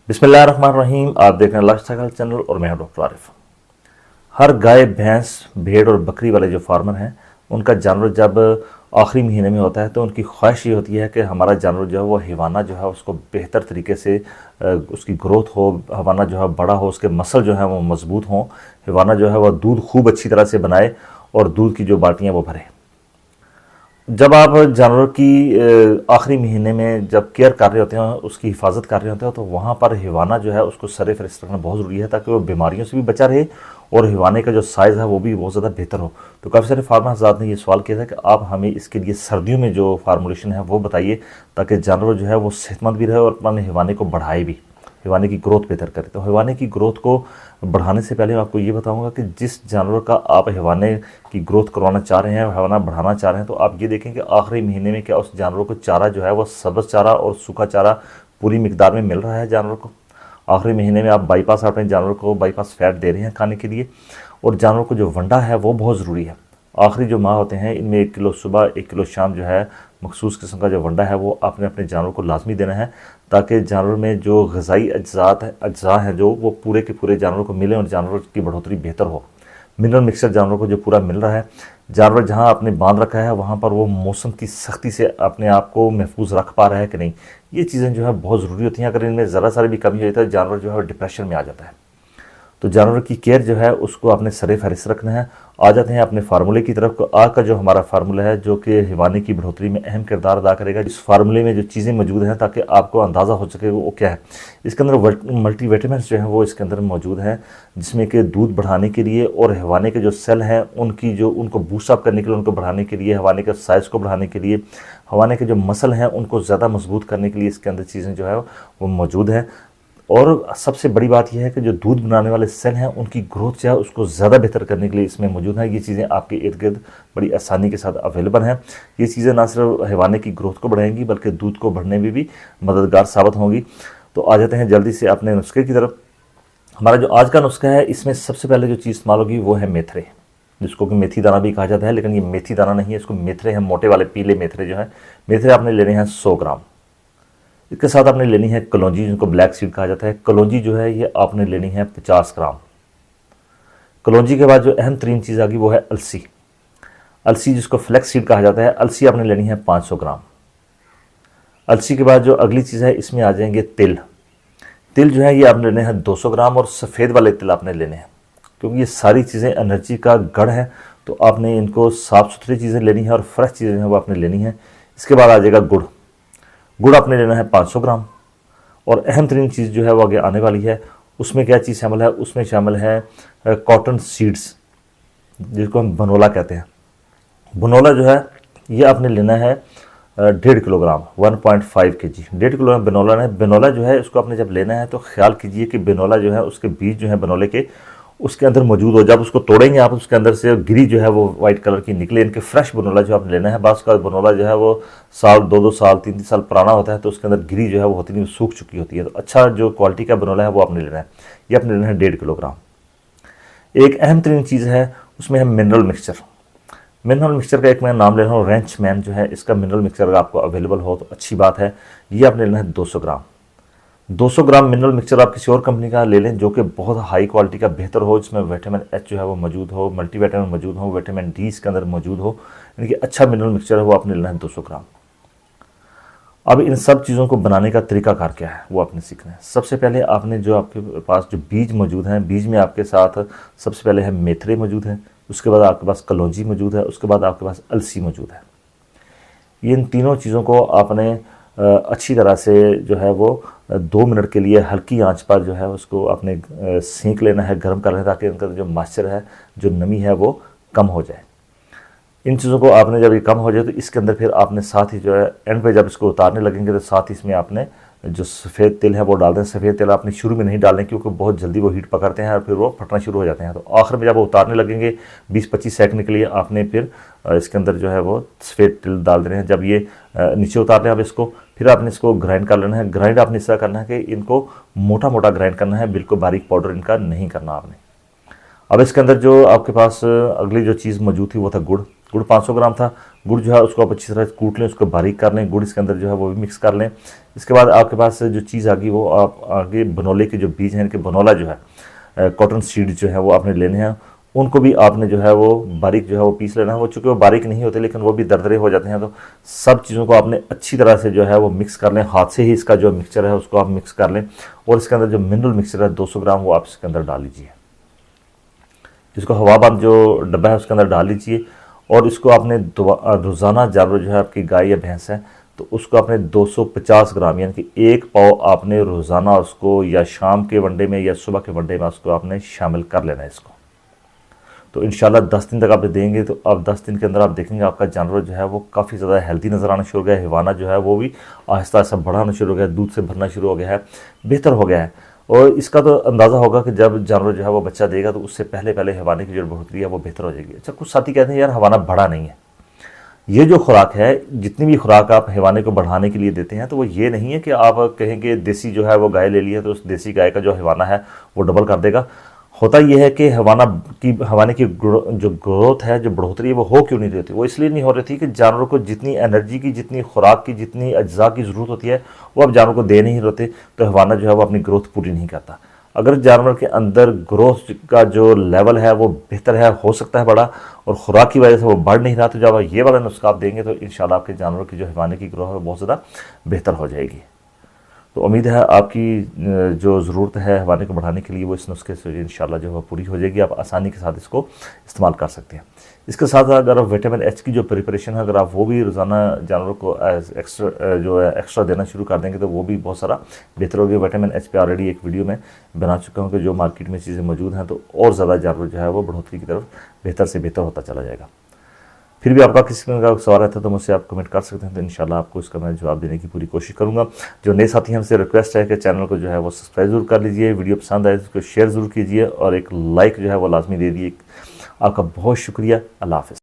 बिस्मिल्लाहिर्रहमानिर्रहीम। आप देख रहे हैं लाइफस्टाइल चैनल और मैं हूं डॉक्टर आरिफ। हर गाय, भैंस, भेड़ और बकरी वाले जो फार्मर हैं, उनका जानवर जब आखिरी महीने में होता है तो उनकी ख्वाहिश ये होती है कि हमारा जानवर जो है वो हिवाना जो है उसको बेहतर तरीके से उसकी ग्रोथ हो, हिवाना जो है बड़ा हो, उसके मसल जो है वो मजबूत हों, हिवाना जो है वह दूध खूब अच्छी तरह से बनाए और दूध की जो बाल्टियाँ वो भरे। जब आप जानवर की आखिरी महीने में जब केयर कर रहे होते हैं, उसकी हिफाजत कर रहे होते हैं, तो वहाँ पर हिवाना जो है उसको सर फहरिस्त रखना बहुत ज़रूरी है ताकि वो बीमारियों से भी बचा रहे और हिवाने का जो साइज़ है वो भी बहुत ज़्यादा बेहतर हो। तो काफ़ी सारे फार्मर हज़रात ने ये सवाल किया था कि आप हमें इसके लिए सर्दियों में जो फार्मूलेशन है वो बताइए ताकि जानवर जो है वो सेहतमंद भी रहे और अपने हिवाने को बढ़ाए भी, हिवाने की ग्रोथ बेहतर करे। तो हिवाने की ग्रोथ को बढ़ाने से पहले मैं आपको ये बताऊंगा कि जिस जानवर का आप हिवाने की ग्रोथ करवाना चाह रहे हैं, हिवाना बढ़ाना चाह रहे हैं, तो आप ये देखें कि आखिरी महीने में क्या उस जानवर को चारा जो है वो सब्ज़ चारा और सूखा चारा पूरी मिकदार में मिल रहा है जानवर को। आखिरी महीने में आप बाईपास अपने जानवर को बाईपास फैट दे रहे हैं खाने के लिए। और जानवर को जो वंडा है वो बहुत ज़रूरी है। आखिरी जो माह होते हैं इनमें 1 किलो सुबह 1 किलो शाम जो है मखसूस किस्म का जो वंडा है वो आपने अपने जानवर को लाजमी देना है ताकि जानवर में जो ग़िज़ाई अज्जा हैं जो वो पूरे के पूरे जानवर को मिले और जानवर की बढ़ोतरी बेहतर हो। मिनरल मिक्सचर जानवर को जो पूरा मिल रहा है, जानवर जहाँ आपने बांध रखा है वहाँ पर वो मौसम की सख्ती से अपने आप को महफूज रख पा रहा है कि नहीं, ये चीज़ें जो है बहुत ज़रूरी होती हैं। अगर इनमें ज़रा सारी भी कमी हो जाती है जानवर जो है डिप्रेशन में आ जाता है। तो जानवर की केयर जो है उसको आपने सरे फहरिस्त रखना है। आ जाते हैं अपने फार्मूले की तरफ। आ का जो हमारा फार्मूला है जो कि हिवाने की बढ़ोतरी में अहम किरदार अदा करेगा। इस फार्मूले में जो चीज़ें मौजूद हैं ताकि आपको अंदाज़ा हो सके वो क्या है। इसके अंदर मल्टीविटामिन्स जो हैं वो इसके अंदर मौजूद हैं, जिसमें कि दूध बढ़ाने के लिए और हिवाने के जो सेल हैं उनकी जो उनको बूस्टअप करने के लिए, उनको बढ़ाने के लिए, हिवाने के साइज़ को बढ़ाने के लिए, हिवाने के जो मसल हैं उनको ज़्यादा मजबूत करने के लिए इसके अंदर चीज़ें जो है वो मौजूद हैं। और सबसे बड़ी बात यह है कि जो दूध बनाने वाले सेल हैं उनकी ग्रोथ जो है उसको ज़्यादा बेहतर करने के लिए इसमें मौजूद है। ये चीज़ें आपके इर्द गिर्द बड़ी आसानी के साथ अवेलेबल हैं। ये चीज़ें ना सिर्फ हिवाने की ग्रोथ को बढ़ाएंगी बल्कि दूध को बढ़ने में भी मददगार साबित होंगी। तो आ जाते हैं जल्दी से अपने नुस्खे की तरफ। हमारा जो आज का नुस्खा है इसमें सबसे पहले जो चीज़ इस्तेमाल होगी वो है मेथरे, जिसको कि मेथी दाना भी कहा जाता है, लेकिन ये मेथी दाना नहीं है, इसको मेथरे हैं, मोटे वाले पीले मेथरे जो हैं। मेथरे आपने लेने हैं 100 ग्राम। इसके साथ आपने लेनी है कलौंजी, जिनको ब्लैक सीड कहा जाता है। कलौंजी जो है ये आपने लेनी है 50 ग्राम। कलौंजी के बाद जो अहम तरीन चीज़ आ गई वो है अलसी। अलसी जिसको फ्लैक्स सीड कहा जाता है, अलसी आपने लेनी है 500 ग्राम। अलसी के बाद जो अगली चीज़ है इसमें आ जाएंगे तिल। तिल जो है ये आपने लेने हैं 200 ग्राम और सफ़ेद वाले तिल आपने लेने हैं, क्योंकि ये सारी चीज़ें एनर्जी का गढ़ है। तो आपने इनको साफ़ सुथरी चीज़ें लेनी है और फ्रेश चीज़ें हैं वो आपने लेनी है। इसके बाद आ जाएगा गुड़। गुड़ आपने लेना है 500 ग्राम। और अहम तरीन चीज़ जो है वो आगे आने वाली है। उसमें क्या चीज़ शामिल है? उसमें शामिल है कॉटन सीड्स, जिसको हम बनोला कहते हैं। बनोला जो है ये आपने लेना है 1.5 किलोग्राम, 1.5 kg, 1.5 किलो बनोला है। बनोला जो है इसको आपने जब लेना है तो ख्याल कीजिए कि बनोला जो है उसके बीज जो है बनोले के उसके अंदर मौजूद हो। जब उसको तोड़ेंगे आप उसके अंदर से गिरी जो है वो वाइट कलर की निकले। इनके फ्रेश बनोला जो आपने लेना है। बास का बनोला जो है वो साल 2-2 साल 3-3 साल पुराना होता है, तो उसके अंदर गिरी जो है वो होती नहीं, सूख चुकी होती है। तो अच्छा जो क्वालिटी का बनोला है वो आपने लेना है। ये आपने लेना है 1.5 किलोग्राम। एक अहम तरीन चीज़ है उसमें है मिनरल मिक्सचर। मिनरल मिक्सचर का एक मैं नाम ले रहा हूँ, रेंच मैन जो है, इसका मिनरल मिक्सचर अगर आपको अवेलेबल हो तो अच्छी बात है। ये आपने लेना है 200 ग्राम। 200 ग्राम मिनरल मिक्सचर आप किसी और कंपनी का ले लें जो कि बहुत हाई क्वालिटी का बेहतर हो, जिसमें विटामिन एच जो है वो मौजूद हो, मल्टीविटामिन मौजूद हो, विटामिन डी इसके अंदर मौजूद हो, यानी कि अच्छा मिनरल मिक्सचर है वो आपने लेना है 200 ग्राम। अब इन सब चीज़ों को बनाने का तरीकाकार क्या है वो आपने सीखना है। सबसे पहले आपने जो आपके पास जो बीज मौजूद हैं, बीज में आपके साथ सबसे पहले है मेथरे मौजूद है, उसके बाद आपके पास कलौंजी मौजूद है, उसके बाद आपके पास अलसी मौजूद है। ये इन तीनों चीज़ों को आपने अच्छी तरह से जो है वो 2 मिनट के लिए हल्की आंच पर जो है उसको आपने सेंक लेना है, गर्म कर लेना है, ताकि इनका जो मॉइस्चर है, जो नमी है वो कम हो जाए। इन चीज़ों को आपने जब ये कम हो जाए तो इसके अंदर फिर आपने साथ ही जो है एंड पे जब इसको उतारने लगेंगे तो साथ ही इसमें आपने जो सफ़ेद तिल है वो डाल दें। सफ़ेद तिल आपने शुरू में नहीं डालने, क्योंकि बहुत जल्दी वो हीट पकड़ते हैं और फिर वो फटना शुरू हो जाते हैं। तो आखिर में जब वो उतारने लगेंगे 20-25 सेकंड के लिए आपने फिर इसके अंदर जो है वो सफ़ेद तिल डाल देने हैं। जब ये नीचे उतार लें अब इसको, फिर आपने इसको ग्राइंड कर लेना है। ग्राइंड आपने इस तरह करना है कि इनको मोटा मोटा ग्राइंड करना है, बिल्कुल बारीक पाउडर इनका नहीं करना आपने। अब इसके अंदर जो आपके पास अगली जो चीज़ मौजूद थी वो था गुड़। गुड़ 500 ग्राम था। गुड़ जो है उसको आप अच्छी तरह कूट लें, उसको बारीक कर लें, गुड़ इसके अंदर जो है वो भी मिक्स कर लें। इसके बाद आपके पास जो चीज़ आ गई वो आप आगे बनोले के जो बीज हैं, इनके बनोला जो है कॉटन सीड जो है वो आपने लेने हैं, उनको भी आपने जो है वो बारीक जो है वो पीस लेना है। वो चूँकि वो बारीक नहीं होते लेकिन वो भी दरदरे हो जाते हैं, तो सब चीज़ों को आपने अच्छी तरह से जो है वो मिक्स कर लें। हाथ से ही इसका जो मिक्सचर है उसको आप मिक्स कर लें, और इसके अंदर जो मिनरल मिक्सचर है 200 ग्राम वो आप इसके अंदर डाल लीजिए। इसको हवाबंद जो डब्बा है उसके अंदर डाल लीजिए, और इसको आपने रोज़ाना जानवर जो है आपकी गाय या भैंस है तो उसको आपने 250 ग्राम यानी कि 1 पाव आपने रोज़ाना उसको या शाम के वनडे में या सुबह के वनडे में उसको आपने शामिल कर लेना है इसको। तो इंशाल्लाह 10 दिन तक आप देंगे तो अब 10 दिन के अंदर आप देखेंगे आपका जानवर जो है वो काफ़ी ज़्यादा हेल्दी नज़र आना शुरू हो गया है। हिवाना जो है वो भी आहिस्ता आहिस्ता बढ़ाना शुरू हो गया है, दूध से भरना शुरू हो गया है, बेहतर हो गया है। और इसका तो अंदाज़ा होगा कि जब जानवर जो है वो बच्चा देगा तो उससे पहले पहले हवाने की जो बढ़ोतरी है वो बेहतर हो जाएगी। अच्छा, कुछ साथी कहते हैं यार हवाना बढ़ा नहीं है। ये जो खुराक है, जितनी भी खुराक आप हैवाने को बढ़ाने के लिए देते हैं तो वो ये नहीं है कि आप कहेंगे देसी जो है वो गाय ले ली है तो उस देसी गाय का जो हैवाना है वो डबल कर देगा। होता यह है कि हैवाने की जो ग्रोथ है, जो बढ़ोतरी है वो हो क्यों नहीं रही थी? वो इसलिए नहीं हो रही थी कि जानवरों को जितनी एनर्जी की, जितनी खुराक की, जितनी अज्जा की ज़रूरत होती है वो अब जानवर को दे नहीं रहते, तो हैवाना जो है वो अपनी ग्रोथ पूरी नहीं करता। अगर जानवर के अंदर ग्रोथ का जो लेवल है वो बेहतर है, हो सकता है बड़ा, और खुराक की वजह से वो बढ़ नहीं रहा, तो जब ये वाला नुस्खा आप देंगे तो इंशाल्लाह आपके जानवर की जो हैवाने की ग्रोथ है बहुत ज़्यादा बेहतर हो जाएगी। तो उम्मीद है आपकी जो ज़रूरत है हैवाने को बढ़ाने के लिए वो इस नुस्खे से इंशाल्लाह जो है पूरी हो जाएगी। आप आसानी के साथ इसको इस्तेमाल कर सकते हैं। इसके साथ अगर आप विटामिन एच की जो प्रिपरेशन है अगर आप वो भी रोज़ाना जानवरों को एक्स्ट्रा देना शुरू कर देंगे तो वो भी बहुत सारा बेहतर होगी। विटामिन एच पे ऑलरेडी एक वीडियो में बना चुका हूँ कि जो मार्केट में चीज़ें मौजूद हैं तो और ज़्यादा जानवर जो है वो बढ़ोतरी की तरफ बेहतर से बेहतर होता चला जाएगा। फिर भी आपका किसी का सवाल रहता है तो मुझसे आप कमेंट कर सकते हैं, तो इंशाल्लाह आपको इसका मैं जवाब देने की पूरी कोशिश करूंगा। जो नए साथी हैं हमसे रिक्वेस्ट है कि चैनल को जो है वो सब्सक्राइब जरूर कर लीजिए, वीडियो पसंद आए तो उसको शेयर ज़रूर कीजिए और एक लाइक जो है वो लाजमी दे दिए। आपका बहुत शुक्रिया। अल्लाह हाफ़िज़।